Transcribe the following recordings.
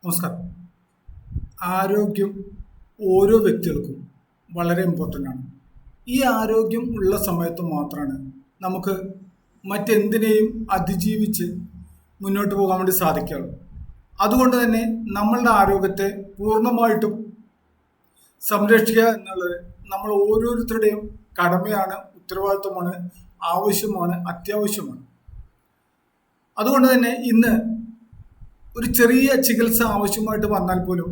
നമസ്കാരം. ആരോഗ്യം ഓരോ വ്യക്തികൾക്കും വളരെ ഇമ്പോർട്ടൻ്റ് ആണ്. ഈ ആരോഗ്യം ഉള്ള സമയത്ത് മാത്രമാണ് നമുക്ക് മറ്റെന്തിനേയും അതിജീവിച്ച് മുന്നോട്ട് പോകാൻ വേണ്ടി സാധിക്കുകയുള്ളൂ. അതുകൊണ്ട് തന്നെ നമ്മളുടെ ആരോഗ്യത്തെ പൂർണ്ണമായിട്ടും സംരക്ഷിക്കുക എന്നുള്ളത് നമ്മൾ ഓരോരുത്തരുടെയും കടമയാണ്, ഉത്തരവാദിത്വമാണ്, ആവശ്യമാണ്, അത്യാവശ്യമാണ്. അതുകൊണ്ട് തന്നെ ഇന്ന് ഒരു ചെറിയ ചികിത്സ ആവശ്യമായിട്ട് വന്നാൽ പോലും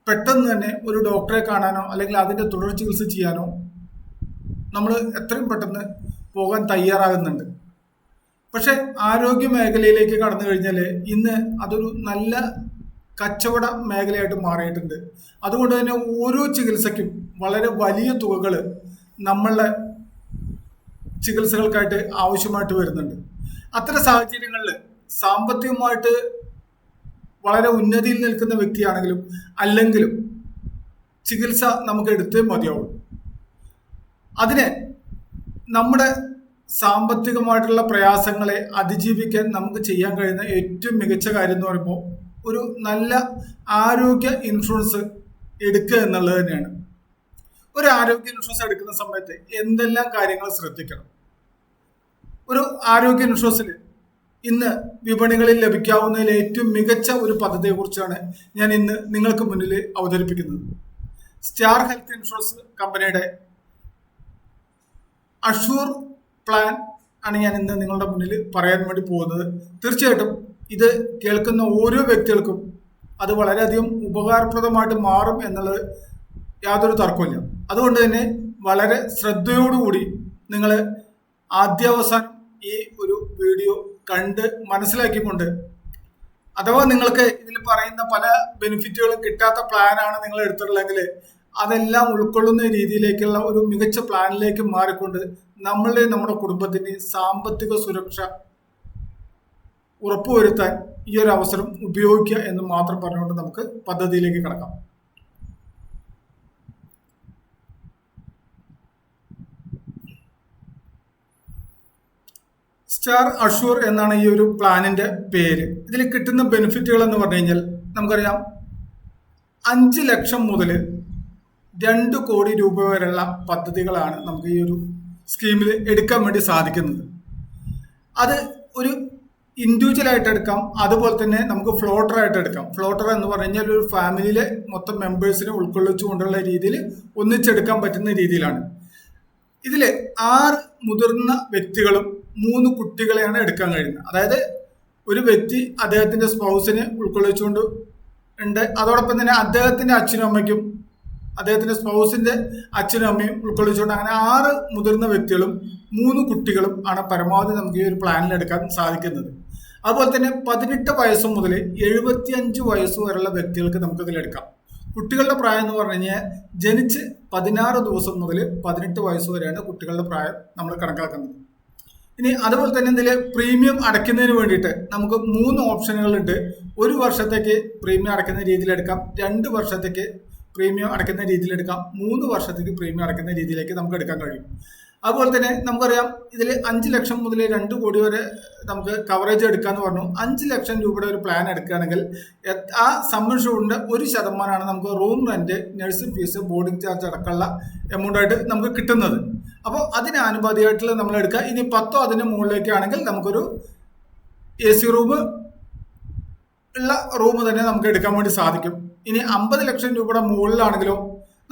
പെട്ടെന്ന് തന്നെ ഒരു ഡോക്ടറെ കാണാനോ അല്ലെങ്കിൽ അതിൻ്റെ തുടർ ചികിത്സ ചെയ്യാനോ നമ്മൾ എത്രയും പെട്ടെന്ന് പോകാൻ തയ്യാറാകുന്നുണ്ട്. പക്ഷെ ആരോഗ്യ മേഖലയിലേക്ക് കടന്നു കഴിഞ്ഞാൽ ഇന്ന് അതൊരു നല്ല കച്ചവട മേഖലയായിട്ട് മാറിയിട്ടുണ്ട്. അതുകൊണ്ട് തന്നെ ഓരോ ചികിത്സയ്ക്കും വളരെ വലിയ തുകകൾ നമ്മളുടെ ചികിത്സകൾക്കായിട്ട് ആവശ്യമായിട്ട് വരുന്നുണ്ട്. അത്തരം സാഹചര്യങ്ങളിൽ സാമ്പത്തികമായിട്ട് വളരെ ഉന്നതിയിൽ നിൽക്കുന്ന വ്യക്തിയാണെങ്കിലും അല്ലെങ്കിലും ചികിത്സ നമുക്ക് എടുത്തേ മതിയാവും. അതിന് നമ്മുടെ സാമ്പത്തികമായിട്ടുള്ള പ്രയാസങ്ങളെ അതിജീവിക്കാൻ നമുക്ക് ചെയ്യാൻ കഴിയുന്ന ഏറ്റവും മികച്ച കാര്യം എന്ന് പറയുമ്പോൾ ഒരു നല്ല ആരോഗ്യ ഇൻഷുറൻസ് എടുക്കുക എന്നുള്ളത് തന്നെയാണ്. ഒരു ആരോഗ്യ ഇൻഷുറൻസ് എടുക്കുന്ന സമയത്ത് എന്തെല്ലാം കാര്യങ്ങൾ ശ്രദ്ധിക്കണം? ഒരു ആരോഗ്യ ഇൻഷുറൻസിൽ ഇന്ന് വിപണികളിൽ ലഭിക്കാവുന്നതിൽ ഏറ്റവും മികച്ച ഒരു പദ്ധതിയെക്കുറിച്ചാണ് ഞാൻ ഇന്ന് നിങ്ങൾക്ക് മുന്നിൽ അവതരിപ്പിക്കുന്നത്. സ്റ്റാർ ഹെൽത്ത് ഇൻഷുറൻസ് കമ്പനിയുടെ അഷൂർ പ്ലാൻ ആണ് ഞാൻ ഇന്ന് നിങ്ങളുടെ മുന്നിൽ പറയാൻ വേണ്ടി പോകുന്നത്. തീർച്ചയായിട്ടും ഇത് കേൾക്കുന്ന ഓരോ വ്യക്തികൾക്കും അത് വളരെയധികം ഉപകാരപ്രദമായിട്ട് മാറും എന്നുള്ളത് യാതൊരു തർക്കമില്ല. അതുകൊണ്ട് തന്നെ വളരെ ശ്രദ്ധയോടുകൂടി നിങ്ങൾ ആദ്യാവസാനം ഈ ഒരു വീഡിയോ കണ്ട് മനസ്സിലാക്കിക്കൊണ്ട്, അഥവാ നിങ്ങൾക്ക് ഇതിൽ പറയുന്ന പല ബെനിഫിറ്റുകളും കിട്ടാത്ത പ്ലാനാണ് നിങ്ങൾ എടുത്തിട്ടുള്ളതെങ്കിൽ അതെല്ലാം ഉൾക്കൊള്ളുന്ന രീതിയിലേക്കുള്ള ഒരു മികച്ച പ്ലാനിലേക്ക് മാറിക്കൊണ്ട് നമ്മുടെ കുടുംബത്തിന്റെ സാമ്പത്തിക സുരക്ഷ ഉറപ്പുവരുത്താൻ ഈ ഒരു അവസരം ഉപയോഗിക്കുക എന്ന് മാത്രം പറഞ്ഞുകൊണ്ട് നമുക്ക് പദ്ധതിയിലേക്ക് കടക്കാം. സ്റ്റാർ അഷൂർ എന്നാണ് ഈ ഒരു പ്ലാനിന്റെ പേര്. ഇതിൽ കിട്ടുന്ന ബെനിഫിറ്റുകൾ എന്ന് പറഞ്ഞു കഴിഞ്ഞാൽ നമുക്കറിയാം, 5 ലക്ഷം മുതൽ 2 കോടി രൂപ വരെയുള്ള പദ്ധതികളാണ് നമുക്ക് ഈ ഒരു സ്കീമിൽ എടുക്കാൻ വേണ്ടി സാധിക്കുന്നത്. അത് ഒരു ഇൻഡിവിജ്വൽ ആയിട്ട് എടുക്കാം, അതുപോലെ തന്നെ നമുക്ക് ഫ്ലോട്ടർ ആയിട്ട് എടുക്കാം. ഫ്ലോട്ടർ എന്ന് പറഞ്ഞു കഴിഞ്ഞാൽ ഒരു ഫാമിലിയിലെ മൊത്തം മെമ്പേഴ്സിനെ ഉൾക്കൊള്ളിച്ചുകൊണ്ടുള്ള രീതിയിൽ ഒന്നിച്ചെടുക്കാൻ പറ്റുന്ന രീതിയിലാണ്. ഇതിൽ 6 മുതിർന്ന വ്യക്തികളും 3 കുട്ടികളെയാണ് എടുക്കാൻ കഴിയുന്നത്. അതായത് ഒരു വ്യക്തി അദ്ദേഹത്തിന്റെ സ്പൗസിനെ ഉൾക്കൊള്ളിച്ചുകൊണ്ട് ഉണ്ട്, അതോടൊപ്പം തന്നെ അദ്ദേഹത്തിന്റെ അച്ഛനും അമ്മയ്ക്കും അദ്ദേഹത്തിന്റെ സ്പൗസിന്റെ അച്ഛനും അമ്മയും ഉൾക്കൊള്ളിച്ചുകൊണ്ട് അങ്ങനെ 6 മുതിർന്ന വ്യക്തികളും 3 കുട്ടികളും ആണ് പരമാവധി നമുക്ക് ഈ ഒരു പ്ലാനിൽ എടുക്കാൻ സാധിക്കുന്നത്. അതുപോലെ തന്നെ 18 വയസ്സ് മുതൽ 75 വയസ്സ് വരെയുള്ള വ്യക്തികൾക്ക് നമുക്ക് ഇതിലെടുക്കാം. കുട്ടികളുടെ പ്രായം എന്ന് പറഞ്ഞു കഴിഞ്ഞാൽ ജനിച്ച് 16 ദിവസം മുതൽ 18 വയസ്സ് വരെയാണ് കുട്ടികളുടെ പ്രായം നമ്മൾ കണക്കാക്കുന്നത്. ഇനി അതുപോലെ തന്നെ ഇതിൽ പ്രീമിയം അടയ്ക്കുന്നതിന് വേണ്ടിയിട്ട് നമുക്ക് 3 ഓപ്ഷനുകളുണ്ട്. 1 വർഷത്തേക്ക് പ്രീമിയം അടയ്ക്കുന്ന രീതിയിലെടുക്കാം, 2 വർഷത്തേക്ക് പ്രീമിയം അടയ്ക്കുന്ന രീതിയിലെടുക്കാം, 3 വർഷത്തേക്ക് പ്രീമിയം അടയ്ക്കുന്ന രീതിയിലേക്ക് നമുക്ക് എടുക്കാൻ കഴിയും. അതുപോലെ തന്നെ നമുക്കറിയാം, ഇതിൽ 5 ലക്ഷം മുതൽ 2 കോടി വരെ നമുക്ക് കവറേജ് എടുക്കാന്ന് പറഞ്ഞു. 5 ലക്ഷം രൂപയുടെ ഒരു പ്ലാൻ എടുക്കുകയാണെങ്കിൽ ആ സം ഇൻഷുറിന്റെ 1% നമുക്ക് room rent, nursing fees, boarding charge അടക്കമുള്ള എമൗണ്ട് ആയിട്ട് നമുക്ക് കിട്ടുന്നത്. അപ്പോൾ അതിന് ആനുപാതികമായിട്ടുള്ള നമ്മൾ എടുക്കുക. ഇനി 10 അതിന് മുകളിലേക്കാണെങ്കിൽ നമുക്കൊരു AC റൂം ഉള്ള റൂം തന്നെ നമുക്ക് എടുക്കാൻ വേണ്ടി സാധിക്കും. ഇനി 50 ലക്ഷം രൂപയുടെ മുകളിലാണെങ്കിലോ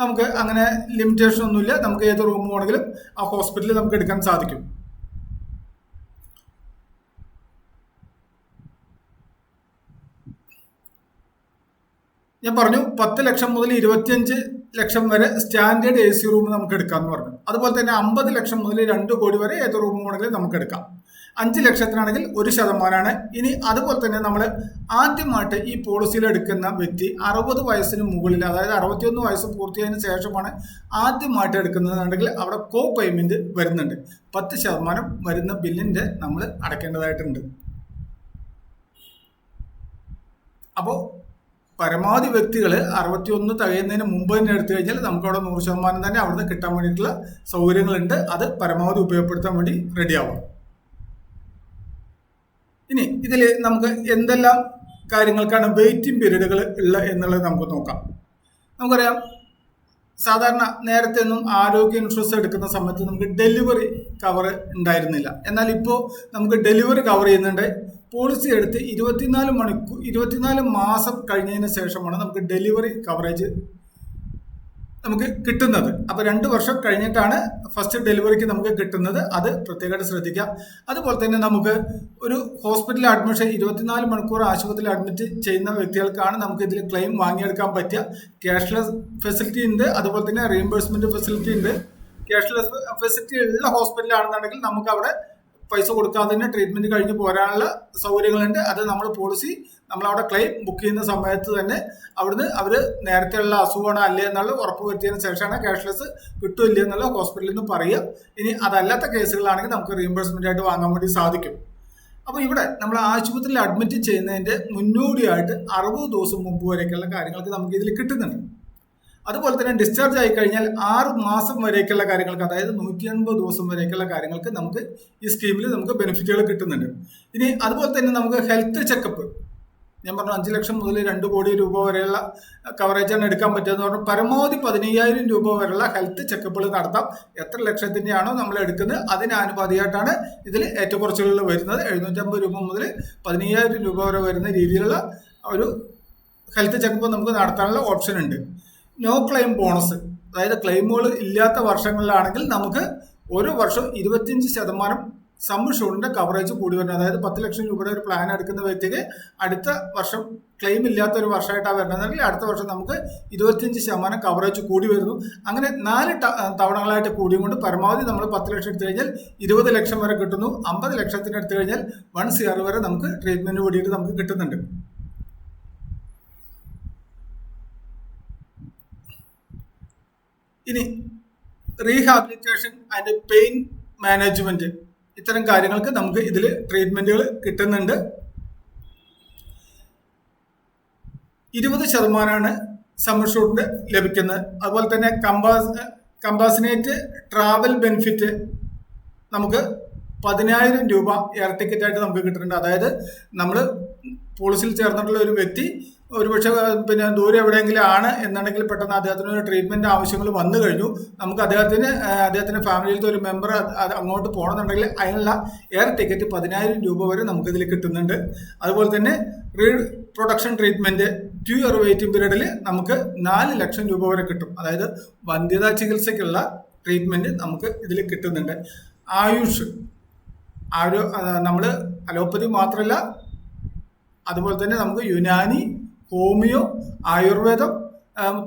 നമുക്ക് അങ്ങനെ ലിമിറ്റേഷൻ ഒന്നുമില്ല, നമുക്ക് ഏത് റൂം വേണമെങ്കിലും ആ ഹോസ്പിറ്റലിൽ നമുക്ക് എടുക്കാൻ സാധിക്കും. ഞാൻ പറഞ്ഞു 10 ലക്ഷം മുതൽ 25 ലക്ഷം വരെ സ്റ്റാൻഡേർഡ് AC റൂം നമുക്ക് എടുക്കാമെന്ന് പറഞ്ഞു. അതുപോലെ തന്നെ 50 ലക്ഷം മുതൽ 2 കോടി വരെ ഏത് റൂം വേണമെങ്കിലും നമുക്ക് എടുക്കാം. 5 ലക്ഷത്തിനാണെങ്കിൽ 1%. ഇനി അതുപോലെ തന്നെ നമ്മൾ ആദ്യമായിട്ട് ഈ പോളിസിയിൽ എടുക്കുന്ന വ്യക്തി 60 വയസ്സിന് മുകളിൽ, അതായത് 61 വയസ്സ് പൂർത്തിയായതിനു ശേഷമാണ് ആദ്യമായിട്ട് എടുക്കുന്നതെന്നുണ്ടെങ്കിൽ അവിടെ കോ പേയ്മെന്റ് വരുന്നുണ്ട്. 10% വരുന്ന ബില്ലിന്റെ നമ്മൾ അടയ്ക്കേണ്ടതായിട്ടുണ്ട്. അപ്പോൾ പരമാവധി വ്യക്തികൾ 61 തികയുന്നതിന് മുമ്പ് തന്നെ എടുത്തു കഴിഞ്ഞാൽ നമുക്ക് അവിടെ 100% തന്നെ അവിടുന്ന് കിട്ടാൻ വേണ്ടിയിട്ടുള്ള സൗകര്യങ്ങളുണ്ട്. അത് പരമാവധി ഉപയോഗപ്പെടുത്താൻ വേണ്ടി റെഡിയാവും. ഇനി ഇതിൽ നമുക്ക് എന്തെല്ലാം കാര്യങ്ങൾക്കാണ് വെയിറ്റിംഗ് പീരീഡുകൾ ഉള്ളത് എന്നുള്ളത് നമുക്ക് നോക്കാം. നമുക്കറിയാം, സാധാരണ നേരത്തെ ഒന്നും ആരോഗ്യ ഇൻഷുറൻസ് എടുക്കുന്ന സമയത്ത് നമുക്ക് ഡെലിവറി കവർ ഉണ്ടായിരുന്നില്ല. എന്നാൽ ഇപ്പോൾ നമുക്ക് ഡെലിവറി കവർ ചെയ്യുന്നുണ്ട്. പോളിസി എടുത്ത് 24 മാസം കഴിഞ്ഞതിന് ശേഷമാണ് നമുക്ക് ഡെലിവറി കവറേജ് നമുക്ക് കിട്ടുന്നത്. അപ്പോൾ 2 വർഷം കഴിഞ്ഞിട്ടാണ് ഫസ്റ്റ് ഡെലിവറിക്ക് നമുക്ക് കിട്ടുന്നത്. അത് പ്രത്യേകമായിട്ട് ശ്രദ്ധിക്കാം. അതുപോലെ തന്നെ നമുക്ക് ഒരു ഹോസ്പിറ്റൽ അഡ്മിഷൻ 24 മണിക്കൂർ ആശുപത്രിയിൽ അഡ്മിറ്റ് ചെയ്യുന്ന വ്യക്തികൾക്കാണ് നമുക്ക് ഇതിൽ ക്ലെയിം വാങ്ങിയെടുക്കാൻ പറ്റുക. ക്യാഷ്ലെസ് ഫെസിലിറ്റി ഉണ്ട്, അതുപോലെ തന്നെ റീഇംബേഴ്സ്മെന്റ് ഫെസിലിറ്റി ഉണ്ട്. ക്യാഷ്ലെസ് ഫെസിലിറ്റി ഉള്ള ഹോസ്പിറ്റലാണെന്നുണ്ടെങ്കിൽ നമുക്ക് അവിടെ പൈസ കൊടുക്കാതെ തന്നെ ട്രീറ്റ്മെന്റ് കഴിഞ്ഞ് പോരാനുള്ള സൗകര്യങ്ങളുണ്ട്. അത് നമ്മളവിടെ ക്ലെയിം ബുക്ക് ചെയ്യുന്ന സമയത്ത് തന്നെ അവിടുന്ന് അവർ നേരത്തെയുള്ള അസുഖമാണോ അല്ലേ എന്നുള്ള ഉറപ്പ് വരുത്തിയതിനു ശേഷമാണ് ക്യാഷ്ലെസ് കിട്ടില്ല എന്നുള്ള ഹോസ്പിറ്റലിൽ നിന്ന് പറയുക. ഇനി അതല്ലാത്ത കേസുകളാണെങ്കിൽ നമുക്ക് റീഇംബേഴ്സ്മെന്റ് ആയിട്ട് വാങ്ങാൻ വേണ്ടി സാധിക്കും. അപ്പോൾ ഇവിടെ നമ്മൾ ആശുപത്രിയിൽ അഡ്മിറ്റ് ചെയ്യുന്നതിന്റെ മുന്നോടിയായിട്ട് 60 ദിവസം മുമ്പ് വരേക്കുള്ള കാര്യങ്ങൾക്ക് നമുക്ക് ഇതിൽ കിട്ടുന്നുണ്ട്. അതുപോലെ തന്നെ ഡിസ്ചാർജ് ആയി കഴിഞ്ഞാൽ 6 മാസം വരേക്കുള്ള കാര്യങ്ങൾക്ക്, അതായത് 180 ദിവസം വരേക്കുള്ള കാര്യങ്ങൾക്ക് നമുക്ക് ഈ സ്കീമിൽ നമുക്ക് ബെനിഫിറ്റുകൾ കിട്ടുന്നുണ്ട്. ഇനി അതുപോലെ തന്നെ നമുക്ക് ഹെൽത്ത് ചെക്കപ്പ്, ഞാൻ പറഞ്ഞു 5 ലക്ഷം മുതൽ 2 കോടി രൂപ വരെയുള്ള കവറേജാണ് എടുക്കാൻ പറ്റുമെന്ന് പറഞ്ഞു. പരമാവധി 15,000 രൂപ വരെയുള്ള ഹെൽത്ത് ചെക്കപ്പുകൾ നടത്താം. എത്ര ലക്ഷത്തിൻ്റെ ആണോ നമ്മൾ എടുക്കുന്നത് അതിന് ആനുപാതികമായിട്ടാണ് ഇതിൽ ഏറ്റക്കുറച്ചിലുകൾ വരുന്നത്. 750 രൂപ മുതൽ 15,000 രൂപ വരെ വരുന്ന രീതിയിലുള്ള ഒരു ഹെൽത്ത് ചെക്കപ്പ് നമുക്ക് നടത്താനുള്ള ഓപ്ഷൻ ഉണ്ട്. നോ ക്ലെയിം ബോണസ്, അതായത് ക്ലെയിമുകൾ ഇല്ലാത്ത വർഷങ്ങളിലാണെങ്കിൽ നമുക്ക് ഓരോ വർഷം 25% സം ഷൂറിന്റെ കവറേജ് കൂടി വരുന്നത്. അതായത് 10 ലക്ഷം രൂപയുടെ ഒരു പ്ലാൻ എടുക്കുന്ന വ്യക്തിക്ക് അടുത്ത വർഷം ക്ലെയിം ഇല്ലാത്ത ഒരു വർഷമായിട്ടാണ് വരുന്നതെങ്കിൽ അടുത്ത വർഷം നമുക്ക് 25% കവറേജ് കൂടി വരുന്നു. അങ്ങനെ 4 തവണകളായിട്ട് കൂടിയും കൊണ്ട് പരമാവധി നമ്മൾ 10 ലക്ഷം എടുത്തു കഴിഞ്ഞാൽ 20 ലക്ഷം വരെ കിട്ടുന്നു. 50 ലക്ഷത്തിന് എടുത്തു കഴിഞ്ഞാൽ 1 CR വരെ നമുക്ക് ട്രീറ്റ്മെന്റ് വേണ്ടിയിട്ട് നമുക്ക് കിട്ടുന്നുണ്ട്. ഇനി റീഹാബിലിറ്റേഷൻ ആൻഡ് പെയിൻ മാനേജ്മെന്റ്, ഇത്തരം കാര്യങ്ങൾക്ക് നമുക്ക് ഇതിൽ ട്രീറ്റ്മെന്റുകൾ കിട്ടുന്നുണ്ട്. 20% സമ്മർഷൂട്ടിന് ലഭിക്കുന്നത്. അതുപോലെ തന്നെ കമ്പാസിനേറ്റ് ട്രാവൽ ബെനിഫിറ്റ് നമുക്ക് 10,000 രൂപ എയർ ടിക്കറ്റ് ആയിട്ട് നമുക്ക് കിട്ടുന്നുണ്ട്. അതായത് നമ്മൾ പോളിസിയിൽ ചേർന്നിട്ടുള്ള ഒരു വ്യക്തി ഒരുപക്ഷെ ദൂരെ എവിടെയെങ്കിലും ആണ് എന്നുണ്ടെങ്കിൽ പെട്ടെന്ന് അദ്ദേഹത്തിന് ഒരു ട്രീറ്റ്മെന്റ് ആവശ്യങ്ങൾ വന്നു കഴിഞ്ഞു, നമുക്ക് അദ്ദേഹത്തിന്റെ ഫാമിലിയിലത്തെ ഒരു മെമ്പർ അങ്ങോട്ട് പോകണമെന്നുണ്ടെങ്കിൽ അതിനുള്ള എയർ ടിക്കറ്റ് 10,000 രൂപ വരെ നമുക്കിതിൽ കിട്ടുന്നുണ്ട്. അതുപോലെ തന്നെ റീപ്രൊഡക്ഷൻ ട്രീറ്റ്മെന്റ് 2 ഇയർ വെയിറ്റിംഗ് പീരീഡിൽ നമുക്ക് 4 ലക്ഷം രൂപ വരെ കിട്ടും. അതായത് വന്ധ്യതാ ചികിത്സയ്ക്കുള്ള ട്രീറ്റ്മെന്റ് നമുക്ക് ഇതിൽ കിട്ടുന്നുണ്ട്. ആയുഷ് നമ്മൾ അലോപ്പതി മാത്രമല്ല, അതുപോലെ തന്നെ നമുക്ക് യുനാനി, ഹോമിയോ, ആയുർവേദം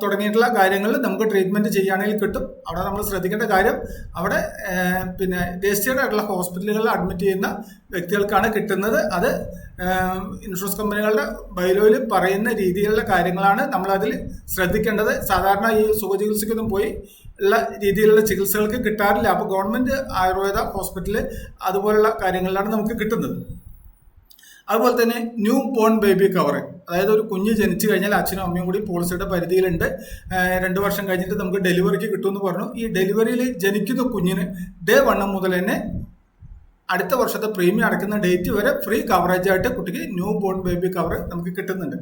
തുടങ്ങിയിട്ടുള്ള കാര്യങ്ങളിൽ നമുക്ക് ട്രീറ്റ്മെന്റ് ചെയ്യുകയാണെങ്കിൽ കിട്ടും. അവിടെ നമ്മൾ ശ്രദ്ധിക്കേണ്ട കാര്യം, അവിടെ രജിസ്റ്റേർഡ് ആയിട്ടുള്ള ഹോസ്പിറ്റലുകളിൽ അഡ്മിറ്റ് ചെയ്യുന്ന വ്യക്തികൾക്കാണ് കിട്ടുന്നത്. അത് ഇൻഷുറൻസ് കമ്പനികളുടെ ബൈലോയിൽ പറയുന്ന രീതിയിലുള്ള കാര്യങ്ങളാണ് നമ്മളതിൽ ശ്രദ്ധിക്കേണ്ടത്. സാധാരണ ഈ സുഖചികിത്സയ്ക്കൊന്നും പോയി ഉള്ള രീതിയിലുള്ള ചികിത്സകൾക്ക് കിട്ടാറില്ല. അപ്പോൾ ഗവൺമെന്റ് ആയുർവേദ ഹോസ്പിറ്റല് അതുപോലുള്ള കാര്യങ്ങളിലാണ് നമുക്ക് കിട്ടുന്നത്. അതുപോലെ തന്നെ ന്യൂ ബോൺ ബേബി കവർ, അതായത് ഒരു കുഞ്ഞ് ജനിച്ചു കഴിഞ്ഞാൽ അച്ഛനും അമ്മയും കൂടി പോളിസിയുടെ പരിധിയിലുണ്ട്. 2 വർഷം കഴിഞ്ഞിട്ട് നമുക്ക് ഡെലിവറിക്ക് കിട്ടുമെന്ന് പറഞ്ഞു. ഈ ഡെലിവറിയിൽ ജനിക്കുന്ന കുഞ്ഞിന് ഡേ 1 മുതൽ തന്നെ അടുത്ത വർഷത്തെ പ്രീമിയം അടയ്ക്കുന്ന ഡേറ്റ് വരെ ഫ്രീ കവറേജ് ആയിട്ട് കുട്ടിക്ക് ന്യൂ ബോൺ ബേബി കവർ നമുക്ക് കിട്ടുന്നുണ്ട്.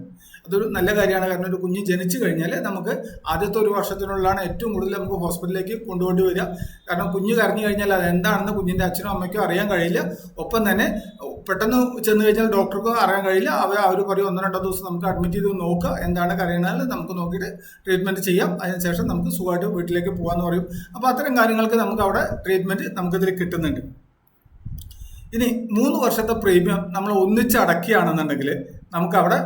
അതൊരു നല്ല കാര്യമാണ്. കാരണം ഒരു കുഞ്ഞ് ജനിച്ചു കഴിഞ്ഞാൽ നമുക്ക് ആദ്യത്തെ 1 വർഷത്തിനുള്ളതാണ് ഏറ്റവും കൂടുതൽ നമുക്ക് ഹോസ്പിറ്റലിലേക്ക് കൊണ്ടുപോയി വരിക. കാരണം കുഞ്ഞ് കരഞ്ഞു കഴിഞ്ഞാൽ അത് എന്താണെന്ന് കുഞ്ഞിൻ്റെ അച്ഛനും അമ്മയ്ക്കും അറിയാൻ കഴിയില്ല. ഒപ്പം തന്നെ പെട്ടെന്ന് ചെന്ന് കഴിഞ്ഞാൽ ഡോക്ടർക്കും അറിയാൻ കഴിയില്ല. അവർ പറയും 1-2 ദിവസം നമുക്ക് അഡ്മിറ്റ് ചെയ്ത് നോക്കുക, എന്താണ് കരയുന്നത് നമുക്ക് നോക്കിയിട്ട് ട്രീറ്റ്മെന്റ് ചെയ്യാം, അതിനുശേഷം നമുക്ക് സുഖമായിട്ട് വീട്ടിലേക്ക് പോകാമെന്ന് പറയും. അപ്പോൾ അത്തരം കാര്യങ്ങൾക്ക് നമുക്ക് അവിടെ ട്രീറ്റ്മെന്റ് നമുക്കിതിൽ കിട്ടുന്നുണ്ട്. ഇനി 3 വർഷത്തെ പ്രീമിയം നമ്മൾ ഒന്നിച്ച് അടയ്ക്കുകയാണെന്നുണ്ടെങ്കിൽ നമുക്ക് അവിടെ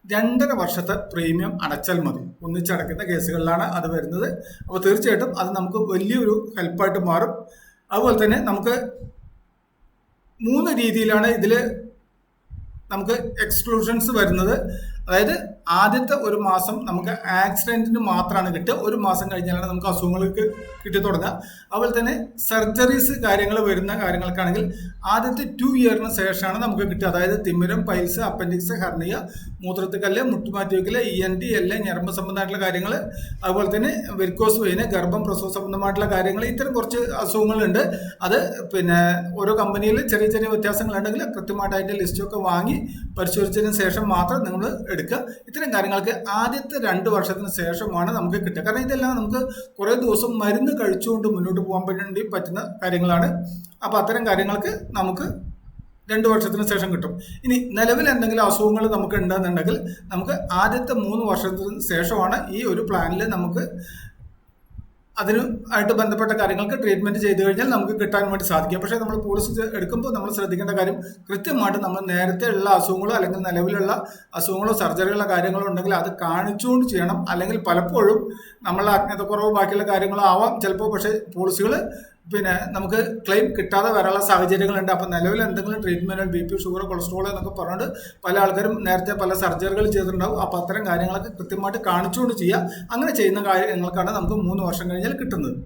2.5 വർഷത്തെ പ്രീമിയം അടച്ചാൽ മതി. ഒന്നിച്ചടയ്ക്കുന്ന കേസുകളിലാണ് അത് വരുന്നത്. അപ്പോൾ തീർച്ചയായിട്ടും അത് നമുക്ക് വലിയൊരു ഹെൽപ്പായിട്ട് മാറും. അതുപോലെ തന്നെ നമുക്ക് 3 രീതിയിലാണ് ഇതിൽ നമുക്ക് എക്സ്ക്ലൂഷൻസ് വരുന്നത്. അതായത് ആദ്യത്തെ ഒരു മാസം നമുക്ക് ആക്സിഡന്റിന് മാത്രമാണ് കിട്ടുക, ഒരു മാസം കഴിഞ്ഞാലാണ് നമുക്ക് അസുഖങ്ങൾക്ക് കിട്ടി തുടങ്ങുക. അതുപോലെ തന്നെ സർജറീസ് കാര്യങ്ങൾ വരുന്ന കാര്യങ്ങൾക്കാണെങ്കിൽ ആദ്യത്തെ 2 ഇയറിന് ശേഷമാണ് നമുക്ക് കിട്ടുക. അതായത് തിമിരം, പൈൽസ്, അപ്പൻഡിക്സ്, ഹെർണിയ, മൂത്രത്തിക്കല്ല്, മുട്ടുമാറ്റിവെക്കല്, ENT, എല്ലാം ഞരമ്പ് സംബന്ധമായിട്ടുള്ള കാര്യങ്ങൾ, അതുപോലെ തന്നെ വെരിക്കോസ് വെയിന്, ഗർഭം, പ്രസവ സംബന്ധമായിട്ടുള്ള കാര്യങ്ങൾ, ഇത്തരം കുറച്ച് അസുഖങ്ങളുണ്ട്. അത് പിന്നെ ഓരോ കമ്പനിയിൽ ചെറിയ ചെറിയ വ്യത്യാസങ്ങളുണ്ടെങ്കിൽ കൃത്യമായിട്ട് അതിൻ്റെ ലിസ്റ്റൊക്കെ വാങ്ങി പരിശോധിച്ചതിന് ശേഷം മാത്രം നിങ്ങൾ എടുക്കുക. ഇത്തരം കാര്യങ്ങൾക്ക് ആദ്യത്തെ 2 വർഷത്തിന് ശേഷമാണ് നമുക്ക് കിട്ടുക. കാരണം ഇതെല്ലാം നമുക്ക് കുറേ ദിവസം മരുന്ന് കഴിച്ചുകൊണ്ട് മുന്നോട്ട് പോകാൻ വേണ്ടി പറ്റുന്ന കാര്യങ്ങളാണ്. അപ്പോൾ അത്തരം കാര്യങ്ങൾക്ക് നമുക്ക് 2 വർഷത്തിന് ശേഷം കിട്ടും. ഇനി നിലവിൽ എന്തെങ്കിലും അസുഖങ്ങൾ നമുക്ക് ഉണ്ടെന്നുണ്ടെങ്കിൽ നമുക്ക് ആദ്യത്തെ 3 വർഷത്തിന് ശേഷമാണ് ഈ ഒരു പ്ലാനിൽ നമുക്ക് അതിനുമായിട്ട് ബന്ധപ്പെട്ട കാര്യങ്ങൾക്ക് ട്രീറ്റ്മെന്റ് ചെയ്തു കഴിഞ്ഞാൽ നമുക്ക് കിട്ടാൻ വേണ്ടി സാധിക്കും. പക്ഷേ നമ്മൾ പോളിസി എടുക്കുമ്പോൾ നമ്മൾ ശ്രദ്ധിക്കേണ്ട കാര്യം, കൃത്യമായിട്ട് നമ്മൾ നേരത്തെ ഉള്ള അസുഖങ്ങളോ അല്ലെങ്കിൽ നിലവിലുള്ള അസുഖങ്ങളോ സർജറികളോ കാര്യങ്ങളോ ഉണ്ടെങ്കിൽ അത് കാണിച്ചുകൊണ്ട് ചെയ്യണം. അല്ലെങ്കിൽ പലപ്പോഴും നമ്മളുടെ അജ്ഞതക്കുറവ് ബാക്കിയുള്ള കാര്യങ്ങളോ ആവാം ചിലപ്പോൾ. പക്ഷേ പോളിസികൾ പിന്നെ നമുക്ക് ക്ലെയിം കിട്ടാതെ വരാനുള്ള സാഹചര്യങ്ങളുണ്ട്. അപ്പം നിലവിൽ എന്തെങ്കിലും ട്രീറ്റ്മെന്റ്, BP, ഷുഗർ, കൊളസ്ട്രോൾ എന്നൊക്കെ പറഞ്ഞുകൊണ്ട് പല ആൾക്കാരും നേരത്തെ പല സർജറികൾ ചെയ്തിട്ടുണ്ടാവും. അപ്പം അത്തരം കാര്യങ്ങളൊക്കെ കൃത്യമായിട്ട് കാണിച്ചുകൊണ്ട് ചെയ്യുക. അങ്ങനെ ചെയ്യുന്ന കാര്യങ്ങൾക്കാണ് നമുക്ക് 3 വർഷം കഴിഞ്ഞാൽ കിട്ടുന്നത്.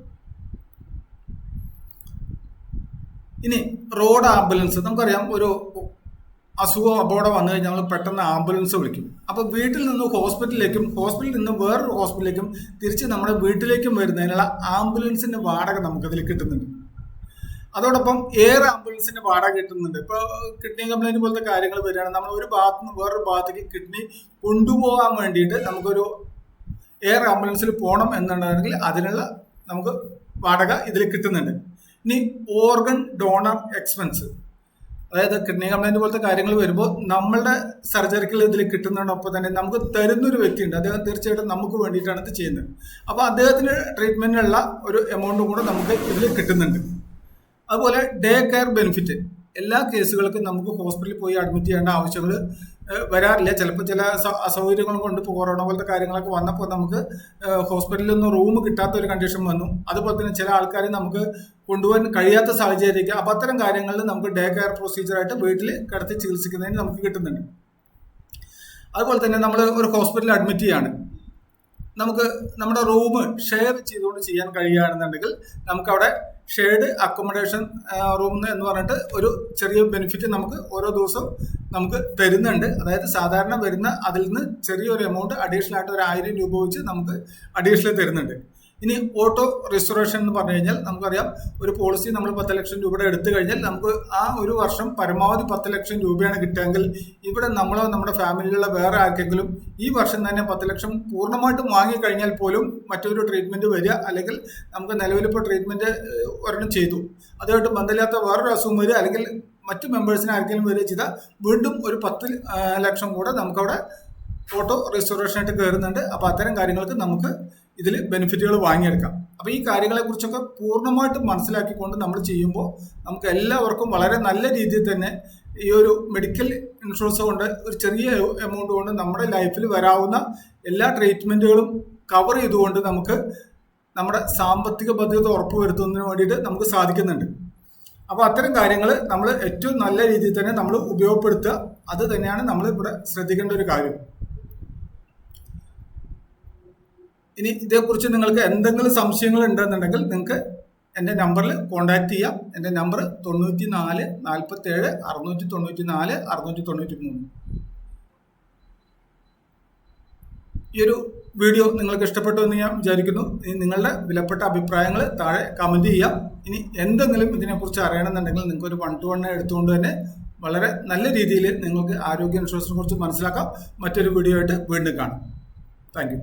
ഇനി റോഡ് ആംബുലൻസ്, നമുക്കറിയാം ഒരു അസുഖം അപകടം വന്നു കഴിഞ്ഞാൽ നമ്മൾ പെട്ടെന്ന് ആംബുലൻസ് വിളിക്കും. അപ്പോൾ വീട്ടിൽ നിന്ന് ഹോസ്പിറ്റലിലേക്കും ഹോസ്പിറ്റലിൽ നിന്ന് വേറൊരു ഹോസ്പിറ്റലിലേക്കും തിരിച്ച് നമ്മുടെ വീട്ടിലേക്കും വരുന്നതിനുള്ള ആംബുലൻസിന്റെ വാടക നമുക്കതിൽ കിട്ടുന്നുണ്ട്. അതോടൊപ്പം എയർ ആംബുലൻസിന്റെ വാടക കിട്ടുന്നുണ്ട്. ഇപ്പോൾ കിഡ്നി കംപ്ലൈന്റ് പോലത്തെ കാര്യങ്ങൾ വരികയാണ്, നമ്മൾ ഒരു ഭാഗത്ത് നിന്ന് വേറൊരു ഭാഗത്തേക്ക് കിഡ്നി കൊണ്ടുപോകാൻ വേണ്ടിയിട്ട് നമുക്കൊരു എയർ ആംബുലൻസിൽ പോകണം എന്നുണ്ടെങ്കിൽ അതിനുള്ള നമുക്ക് വാടക ഇതിൽ കിട്ടുന്നുണ്ട്. ഇനി ഓർഗൻ ഡോണർ എക്സ്പെൻസ്, അതായത് കിഡ്നി കംപ്ലൈന്റ് പോലത്തെ കാര്യങ്ങൾ വരുമ്പോൾ നമ്മളുടെ സർജറിക്കൽ ഇതിൽ കിട്ടുന്നതിനൊപ്പം തന്നെ നമുക്ക് തരുന്നൊരു വ്യക്തിയുണ്ട്, അദ്ദേഹം തീർച്ചയായിട്ടും നമുക്ക് വേണ്ടിയിട്ടാണ് ഇത് ചെയ്യുന്നത്. അപ്പോൾ അദ്ദേഹത്തിന് ട്രീറ്റ്മെന്റിനുള്ള ഒരു എമൗണ്ടും കൂടെ നമുക്ക് ഇതിൽ കിട്ടുന്നുണ്ട്. അതുപോലെ ഡേ കെയർ ബെനിഫിറ്റ്, എല്ലാ കേസുകൾക്കും നമുക്ക് ഹോസ്പിറ്റലിൽ പോയി അഡ്മിറ്റ് ചെയ്യേണ്ട ആവശ്യങ്ങൾ വരാറില്ല. ചിലപ്പോൾ ചില അസൗകര്യങ്ങൾ കൊണ്ട് ഇപ്പോൾ കൊറോണ പോലത്തെ കാര്യങ്ങളൊക്കെ വന്നപ്പോൾ നമുക്ക് ഹോസ്പിറ്റലിൽ നിന്ന് റൂം കിട്ടാത്ത ഒരു കണ്ടീഷൻ വന്നു. അതുപോലെ തന്നെ ചില ആൾക്കാരെ നമുക്ക് കൊണ്ടുപോകാൻ കഴിയാത്ത സാഹചര്യം. അപ്പോൾ അത്തരം കാര്യങ്ങളിൽ നമുക്ക് ഡേ കെയർ പ്രൊസീജിയറായിട്ട് വീട്ടിൽ കിടത്തി ചികിത്സിക്കുന്നതിന് നമുക്ക് കിട്ടുന്നുണ്ട്. അതുപോലെ തന്നെ നമ്മൾ ഒരു ഹോസ്പിറ്റലിൽ അഡ്മിറ്റ് ചെയ്യാണ്, നമുക്ക് നമ്മുടെ റൂം ഷെയർ ചെയ്തുകൊണ്ട് ചെയ്യാൻ കഴിയുകയാണെന്നുണ്ടെങ്കിൽ നമുക്കവിടെ ഷെയർഡ് അക്കോമഡേഷൻ റൂം എന്ന് പറഞ്ഞിട്ട് ഒരു ചെറിയ ബെനിഫിറ്റ് നമുക്ക് ഓരോ ദിവസവും നമുക്ക് തരുന്നുണ്ട്. അതായത് സാധാരണ വരുന്ന അതിൽ നിന്ന് ചെറിയൊരു എമൗണ്ട് അഡീഷണൽ ആയിട്ട് ഒരു 1000 രൂപ വെച്ച് നമുക്ക് അഡീഷണൽ തരുന്നുണ്ട്. ഇനി ഓട്ടോ റിസ്റ്റോറേഷൻ എന്ന് പറഞ്ഞു കഴിഞ്ഞാൽ നമുക്കറിയാം, ഒരു പോളിസി നമ്മൾ 10 ലക്ഷം രൂപയുടെ എടുത്തു കഴിഞ്ഞാൽ നമുക്ക് ആ ഒരു വർഷം പരമാവധി 10 ലക്ഷം രൂപയാണ് കിട്ടുകയെങ്കിൽ ഇവിടെ നമ്മളോ നമ്മുടെ ഫാമിലിയിലുള്ള വേറെ ആർക്കെങ്കിലും ഈ വർഷം തന്നെ 10 ലക്ഷം പൂർണ്ണമായിട്ടും വാങ്ങിക്കഴിഞ്ഞാൽ പോലും മറ്റൊരു ട്രീറ്റ്മെന്റ് വരിക, അല്ലെങ്കിൽ നമുക്ക് നിലവിലിപ്പോൾ ട്രീറ്റ്മെന്റ് ഒരെണ്ണം ചെയ്തു അതുമായിട്ട് ബന്ധമില്ലാത്ത വേറൊരു അസുഖം വരിക, അല്ലെങ്കിൽ മറ്റു മെമ്പേഴ്സിന് ആർക്കെങ്കിലും വരിക ചെയ്താൽ വീണ്ടും ഒരു 10 ലക്ഷം കൂടെ നമുക്കവിടെ ഓട്ടോ റിസ്റ്റോറേഷനായിട്ട് കയറുന്നുണ്ട്. അപ്പോൾ അത്തരം കാര്യങ്ങൾക്ക് നമുക്ക് ഇതിൽ ബെനിഫിറ്റുകൾ വാങ്ങിയെടുക്കാം. അപ്പോൾ ഈ കാര്യങ്ങളെക്കുറിച്ചൊക്കെ പൂർണ്ണമായിട്ടും മനസ്സിലാക്കിക്കൊണ്ട് നമ്മൾ ചെയ്യുമ്പോൾ നമുക്ക് എല്ലാവർക്കും വളരെ നല്ല രീതിയിൽ തന്നെ ഈ ഒരു മെഡിക്കൽ ഇൻഷുറൻസ് കൊണ്ട് ഒരു ചെറിയ എമൗണ്ട് കൊണ്ട് നമ്മുടെ ലൈഫിൽ വരാവുന്ന എല്ലാ ട്രീറ്റ്മെൻറ്റുകളും കവർ ചെയ്തുകൊണ്ട് നമുക്ക് നമ്മുടെ സാമ്പത്തിക ഭദ്രത ഉറപ്പുവരുത്തുന്നതിന് വേണ്ടിയിട്ട് നമുക്ക് സാധിക്കുന്നുണ്ട്. അപ്പോൾ അത്തരം കാര്യങ്ങൾ നമ്മൾ ഏറ്റവും നല്ല രീതിയിൽ തന്നെ നമ്മൾ ഉപയോഗപ്പെടുത്തുക, അത് തന്നെയാണ് നമ്മൾ ഇവിടെ ശ്രദ്ധിക്കേണ്ട ഒരു കാര്യം. ഇനി ഇതേക്കുറിച്ച് നിങ്ങൾക്ക് എന്തെങ്കിലും സംശയങ്ങൾ ഉണ്ടെന്നുണ്ടെങ്കിൽ നിങ്ങൾക്ക് എൻ്റെ നമ്പറിൽ കോൺടാക്ട് ചെയ്യാം. എൻ്റെ നമ്പർ 94 47 694 693. ഈ ഒരു വീഡിയോ നിങ്ങൾക്ക് ഇഷ്ടപ്പെട്ടു എന്ന് ഞാൻ വിചാരിക്കുന്നു. ഇനി നിങ്ങളുടെ വിലപ്പെട്ട അഭിപ്രായങ്ങൾ താഴെ കമൻറ്റ് ചെയ്യാം. ഇനി എന്തെങ്കിലും ഇതിനെക്കുറിച്ച് അറിയണമെന്നുണ്ടെങ്കിൽ നിങ്ങൾക്ക് ഒരു 1-to-1 എടുത്തുകൊണ്ട് തന്നെ വളരെ നല്ല രീതിയിൽ നിങ്ങൾക്ക് ആരോഗ്യ ഇൻഷുറൻസിനെ കുറിച്ച് മനസ്സിലാക്കാം. മറ്റൊരു വീഡിയോ ആയിട്ട് വീണ്ടും കാണാം. Thank you.